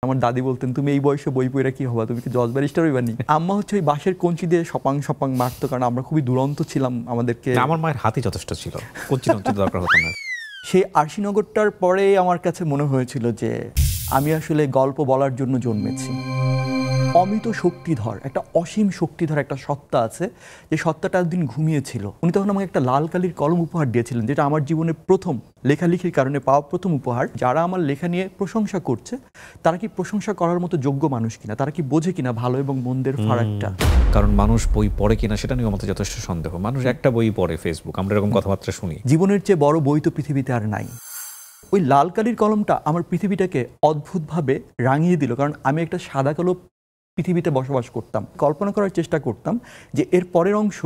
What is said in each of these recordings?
আমার দাদি বলতেন, তুমি এই বয়সে বই পড়ে কি হবা, তুমি কি জজ ব্যারিস্টার হইবা নি? আম্মা হচ্ছে ওই বাঁশের কঞ্চি দিয়ে সপাং সপাং মারতো, কারণ আমরা খুবই দুরন্ত ছিলাম। আমাদেরকে আমার মায়ের হাতই যথেষ্ট ছিল, কঞ্চি দরকার হতো না। সেই আরশিনগরটার পরে আমার কাছে মনে হয়েছিল যে আমি আসলে গল্প বলার জন্য জন্মেছি। অমিত শক্তিধর, একটা অসীম শক্তিধর একটা সত্তা আছে, যে সত্তাটা একদিন ঘুমিয়েছিল। উনি তখন আমাকে একটা লাল কালির কলম উপহার দিয়েছিলেন, যেটা আমার জীবনে প্রথম লেখালেখির কারণে পাওয়া প্রথম উপহার। যারা আমার লেখা নিয়ে প্রশংসা করছে, তারা কি প্রশংসা করার মতো যোগ্য মানুষ কিনা, তারা কি বোঝে কিনা ভালো এবং মন্দের ফারাকটা। কারণ মানুষ বই পড়ে কিনা সেটা নিয়ে আমাদের যথেষ্ট সন্দেহ। মানুষ একটা বই পড়ে ফেসবুক, আমরা এরকম কথাবার্তা শুনি। জীবনের চেয়ে বড় বই তো পৃথিবীতে আর নাই। ওই লাল কালির কলমটা আমার পৃথিবীটাকে অদ্ভুতভাবে রাঙিয়ে দিল, কারণ আমি একটা সাদা কালো পৃথিবীতে বসবাস করতাম। কল্পনা করার চেষ্টা করতাম যে এর পরের অংশ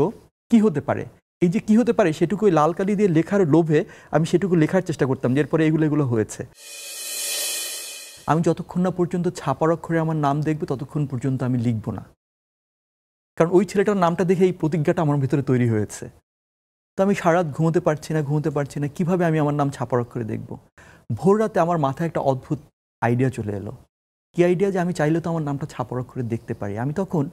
কি হতে পারে। এই যে কি হতে পারে সেটুকু ওই লাল কালি দিয়ে লেখার লোভে আমি সেটুকু লেখার চেষ্টা করতাম, যে এরপরে এগুলো হয়েছে। আমি যতক্ষণ না পর্যন্ত ছাপার অক্ষরে আমার নাম দেখবে, ততক্ষণ পর্যন্ত আমি লিখব না। কারণ ওই ছেলেটার নামটা দেখে এই প্রতিজ্ঞাটা আমার ভিতরে তৈরি হয়েছে। তো আমি সারা রাত ঘুমোতে পারছি না, কিভাবে আমি আমার নাম ছাপার অক্ষরে দেখব। ভোর রাতে আমার মাথায় একটা অদ্ভুত আইডিয়া চলে এলো। কি আইডিয়া? যে আমি চাইলে তো আমার নামটা ছাপার অক্ষরে দেখতে পারি। আমি তখন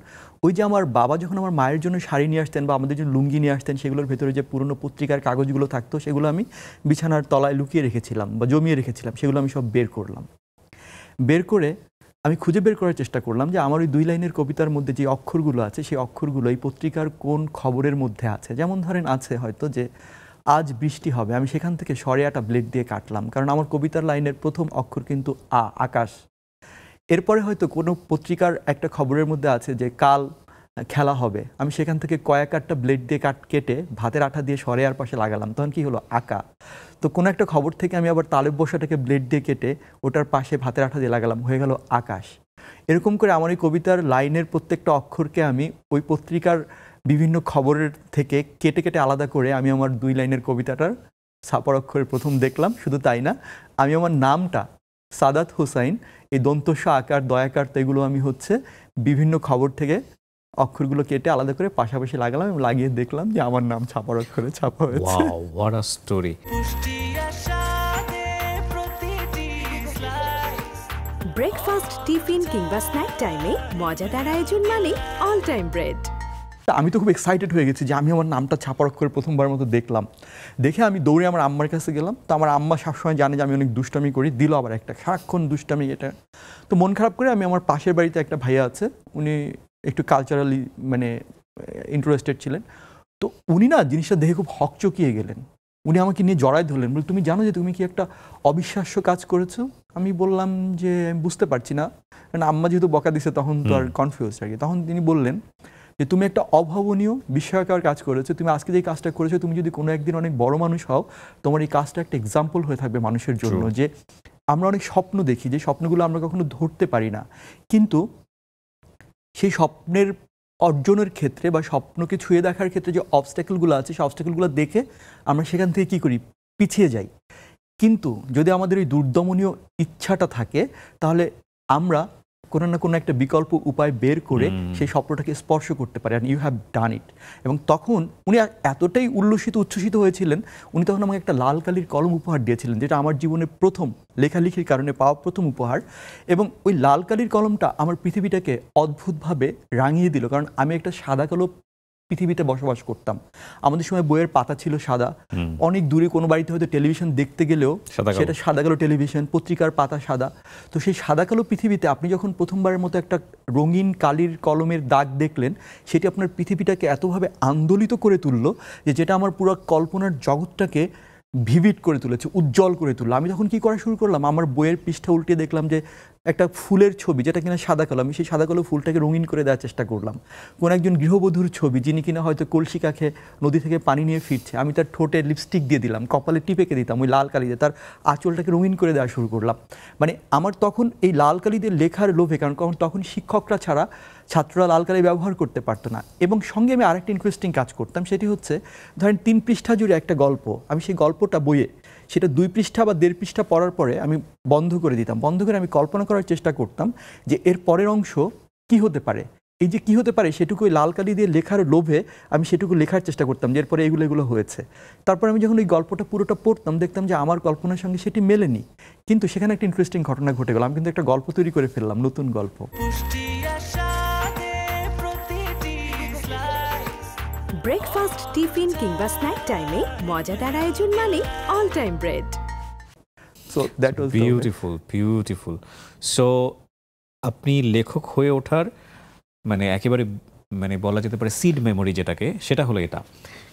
ওই যে আমার বাবা যখন আমার মায়ের জন্য শাড়ি নিয়ে আসতেন বা আমাদের জন্য লুঙ্গি নিয়ে আসতেন, সেগুলোর ভেতরে যে পুরনো পত্রিকার কাগজগুলো থাকতো, সেগুলো আমি বিছানার তলায় লুকিয়ে রেখেছিলাম বা জমিয়ে রেখেছিলাম। সেগুলো আমি সব বের করলাম। বের করে আমি খুঁজে বের করার চেষ্টা করলাম যে আমার ওই 2 লাইনের কবিতার মধ্যে যে অক্ষরগুলো আছে, সেই অক্ষরগুলো এই পত্রিকার কোন খবরের মধ্যে আছে। যেমন ধরেন আছে হয়তো যে আজ বৃষ্টি হবে, আমি সেখান থেকে সরেয়াটা ব্লেড দিয়ে কাটলাম, কারণ আমার কবিতার লাইনের প্রথম অক্ষর কিন্তু আকাশ। এরপরে হয়তো কোনো পত্রিকার একটা খবরের মধ্যে আছে যে কাল খেলা হবে, আমি সেখান থেকে কয়েক আটটা ব্লেড দিয়ে কেটে ভাতের আঠা দিয়ে সরেয়ার পাশে লাগালাম, তখন কি হলো? আঁকা। তো কোনো একটা খবর থেকে আমি আবার তালেব বসাটাকে ব্লেড দিয়ে কেটে ওটার পাশে ভাতের আঠা দিয়ে লাগালাম, হয়ে গেল আকাশ। এরকম করে আমার এই কবিতার লাইনের প্রত্যেকটা অক্ষরকে আমি ওই পত্রিকার বিভিন্ন খবরের থেকে কেটে কেটে আলাদা করে আমি আমার 2 লাইনের কবিতাটার ছাপার অক্ষরে প্রথম দেখলাম। শুধু তাই না, আমি আমার নামটা সাদাত হোসাইন, এই দন্তস্ব আকার দয়াকার, তো এগুলো আমি হচ্ছে বিভিন্ন খবর থেকে অক্ষরগুলো কেটে আলাদা করে পাশাপাশি লাগালাম এবং লাগিয়ে দেখলাম যে আমার নাম ছাপার অক্ষরে ছাপা হয়েছে। Wow, what a story. Breakfast, tiffin কিংবা স্ন্যাক টাইমে মজাদার আয়োজন মানে অল টাইম ব্রেড। আমি তো খুব এক্সাইটেড হয়ে গেছি যে আমি আমার নামটা ছাপার অক্ষরে প্রথমবার মতো দেখলাম। দেখে আমি দৌড়ে আমার আম্মার কাছে গেলাম। তো আমার আম্মা সবসময় জানে যে আমি অনেক দুষ্টামি করি, দিল আবার একটা সারাক্ষণ দুষ্টামি এটা। তো মন খারাপ করে আমি আমার পাশের বাড়িতে একটা ভাইয়া আছে, উনি একটু কালচারালি মানে ইন্টারেস্টেড ছিলেন। তো উনি না জিনিসটা দেখে খুব হকচকিয়ে গেলেন। উনি আমাকে নিয়ে জড়ায় ধরলেন, বলে তুমি জানো যে তুমি কি একটা অবিশ্বাস্য কাজ করেছো? আমি বললাম যে আমি বুঝতে পারছি না, কারণ আম্মা যেহেতু বকা দিছে তখন তো আর কনফিউজ আর কি। তখন তিনি বললেন যে তুমি একটা অভাবনীয় বিস্ময়কর কাজ করেছো। তুমি আজকে যে কাজটা করেছো, তুমি যদি কোনো একদিন অনেক বড় মানুষ হও, তোমার এই কাজটা একটা এক্সাম্পল হয়ে থাকবে মানুষের জন্য। যে আমরা অনেক স্বপ্ন দেখি, যে স্বপ্নগুলো আমরা কখনো ধরতে পারি না, কিন্তু সেই স্বপ্নের অর্জনের ক্ষেত্রে বা স্বপ্নকে ছুঁয়ে দেখার ক্ষেত্রে যে অবস্ট্যাকলগুলো আছে, সেই অবস্ট্যাকলগুলো দেখে আমরা সেখান থেকে কী করি? পিছিয়ে যাই। কিন্তু যদি আমাদের ওই দুর্দমনীয় ইচ্ছাটা থাকে, তাহলে আমরা কোনো না কোনো একটা বিকল্প উপায় বের করে সেই স্বপ্নটাকে স্পর্শ করতে পারি। অ্যান্ড ইউ হ্যাভ ডান ইট। এবং তখন উনি এতটাই উচ্ছ্বসিত হয়েছিলেন, উনি তখন আমাকে একটা লাল কালির কলম উপহার দিয়েছিলেন, যেটা আমার জীবনের প্রথম লেখালেখির কারণে পাওয়া প্রথম উপহার। এবং ওই লাল কালির কলমটা আমার পৃথিবীটাকে অদ্ভুতভাবে রাঙিয়ে দিল, কারণ আমি একটা সাদা কালো পৃথিবীতে বসবাস করতাম। আমাদের সময় বইয়ের পাতা ছিল সাদা, অনেক দূরে কোনো বাড়িতে হয়তো টেলিভিশন দেখতে গেলেও সেটা সাদা কালো টেলিভিশন, পত্রিকার পাতা সাদা। তো সেই সাদা কালো পৃথিবীতে আপনি যখন প্রথমবারের মতো একটা রঙিন কালির কলমের দাগ দেখলেন, সেটি আপনার পৃথিবীটাকে এতভাবে আন্দোলিত করে তুললো যে যেটা আমার পুরো কল্পনার জগৎটাকে ভিভিড করে তুলেছে, উজ্জ্বল করে তুললো। আমি তখন কি করা শুরু করলাম, আমার বইয়ের পৃষ্ঠা উল্টে দেখলাম যে একটা ফুলের ছবি, যেটা কিনা সাদা কালো, আমি সেই সাদা কালো ফুলটাকে রঙিন করে দেওয়ার চেষ্টা করলাম। কোন একজন গৃহবধূর ছবি, যিনি কিনা হয়তো কলসি কাখে নদী থেকে পানি নিয়ে ফিরছে, আমি তার ঠোঁটে লিপস্টিক দিয়ে দিলাম, কপালে টিপেকে দিতাম ওই লাল কালি দিয়ে, তার আঁচলটাকে রঙিন করে দেওয়া শুরু করলাম। মানে আমার তখন এই লাল কালি দিয়ে লেখার লোভে, কারণ তখন শিক্ষকরা ছাড়া ছাত্ররা লাল কালি ব্যবহার করতে পারতো না। এবং সঙ্গে আমি আরেকটা ইন্টারেস্টিং কাজ করতাম, সেটি হচ্ছে ধরেন 3 পৃষ্ঠা জুড়ে একটা গল্প, আমি সেই গল্পটা বইয়ে সেটা 2 পৃষ্ঠা বা 1.5 পৃষ্ঠা পড়ার পরে আমি বন্ধ করে দিতাম। বন্ধ করে আমি কল্পনা করার চেষ্টা করতাম যে এর পরের অংশ কি হতে পারে। এই যে কি হতে পারে সেটুকু ওই লাল কালি দিয়ে লেখার লোভে আমি সেটুকু লেখার চেষ্টা করতাম, যে এরপরে এগুলো হয়েছে। তারপর আমি যখন ওই গল্পটা পুরোটা পড়তাম দেখতাম যে আমার কল্পনার সঙ্গে সেটি মেলেনি, কিন্তু সেখানে একটা ইন্টারেস্টিং ঘটনা ঘটে গেল। আমি কিন্তু একটা গল্প তৈরি করে ফেললাম, নতুন গল্প। ব্রেকফাস্ট, টিফিন কিংবা স্ন্যাক টাইমে মজাদার আয়োজন মানে all time bread. So that was beautiful beautiful. So আপনি লেখক হয়ে ওঠার মানে একেবারে মানে বলা যেতে পারে সিড মেমোরি যেটাকে, সেটা হলো এটা।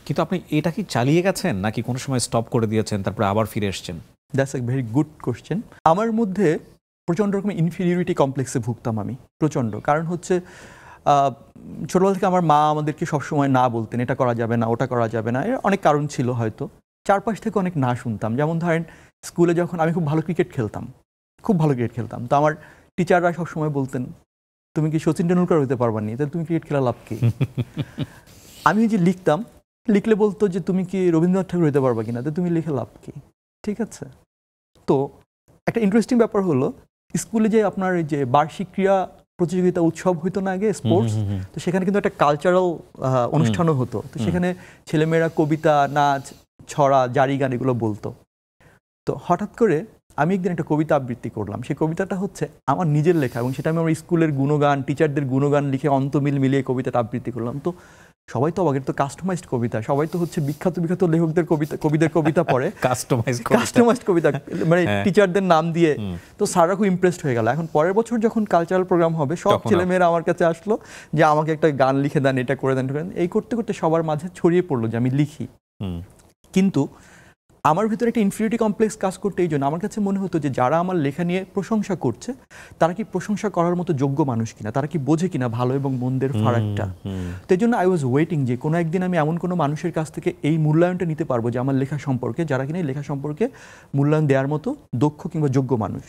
কিন্তু আপনি এটা কি চালিয়ে গেছেন নাকি কোনো সময় স্টপ করে দিয়েছেন তারপরে আবার ফিরে এসেছেন? That's a very good question. আমার মধ্যে প্রচণ্ড রকমের ইনফিরিয়রিটি কমপ্লেক্সে ভুগতাম আমি, প্রচণ্ড। কারণ হচ্ছে ছোটবেলা থেকে আমার মা আমাদেরকে সবসময় না বলতেন, এটা করা যাবে না, ওটা করা যাবে না। এর অনেক কারণ ছিল হয়তো। চারপাশ থেকে অনেক না শুনতাম। যেমন ধরেন স্কুলে যখন আমি খুব ভালো ক্রিকেট খেলতাম, তো আমার টিচাররা সবসময় বলতেন, তুমি কি সচিন টেন্ডুলকার হতে পারবা নি, তাহলে তুমি ক্রিকেট খেলা লাভ কি? আমি যে লিখতাম, লিখলে বলতো যে তুমি কি রবীন্দ্রনাথ ঠাকুর হতে পারবা কিনা, তো তুমি লিখে লাভ কি? ঠিক আছে। তো একটা ইন্টারেস্টিং ব্যাপার হলো, স্কুলে যে আপনার এই যে বার্ষিক ক্রীড়া প্রতিযোগিতা উৎসব হইতো না আগে, স্পোর্টস, তো সেখানে কিন্তু একটা কালচারাল অনুষ্ঠানও হতো। তো সেখানে ছেলেমেয়েরা কবিতা, নাচ, ছড়া, জারি গান এগুলো বলতো। তো হঠাৎ করে আমি একদিন একটা কবিতা আবৃত্তি করলাম। সেই কবিতাটা হচ্ছে আমার নিজের লেখা, এবং সেটা আমি আমার স্কুলের গুণগান, টিচারদের গুণগান লিখে অন্তমিল মিলিয়ে কবিতাটা আবৃত্তি করলাম। তো সবাই তো অবাক, তো কাস্টমাইজড কবিতা, সবাই তো হচ্ছে বিখ্যাত লেখকদের কবিদের কবিতা পড়ে, কাস্টমাইজড কবিতা মানে টিচারদের নাম দিয়ে। তো স্যাররা খুব ইমপ্রেসড হয়ে গেল। এখন পরের বছর যখন কালচারাল প্রোগ্রাম হবে, সব ছেলেমেয়েরা আমার কাছে আসলো যে আমাকে একটা গান লিখে দেন, এটা করে দেন। এই করতে করতে সবার মাঝে ছড়িয়ে পড়লো যে আমি লিখি। কিন্তু আমার ভিতরে একটা ইনফিরিয়রিটি কমপ্লেক্স কাজ করতে এই জন্য আমার কাছে মনে হতো যে যারা আমার লেখা নিয়ে প্রশংসা করছে, তারা কি প্রশংসা করার মতো যোগ্য মানুষ কিনা, তারা কি বোঝে কিনা ভালো এবং মন্দের ফারাকটা। তো এই জন্য আই ওয়াজ ওয়েটিং যে কোনো একদিন আমি এমন কোনো মানুষের কাছ থেকে এই মূল্যায়নটা নিতে পারবো যে আমার লেখা সম্পর্কে, যারা কিনা এই লেখা সম্পর্কে মূল্যায়ন দেওয়ার মতো দক্ষ কিংবা যোগ্য মানুষ।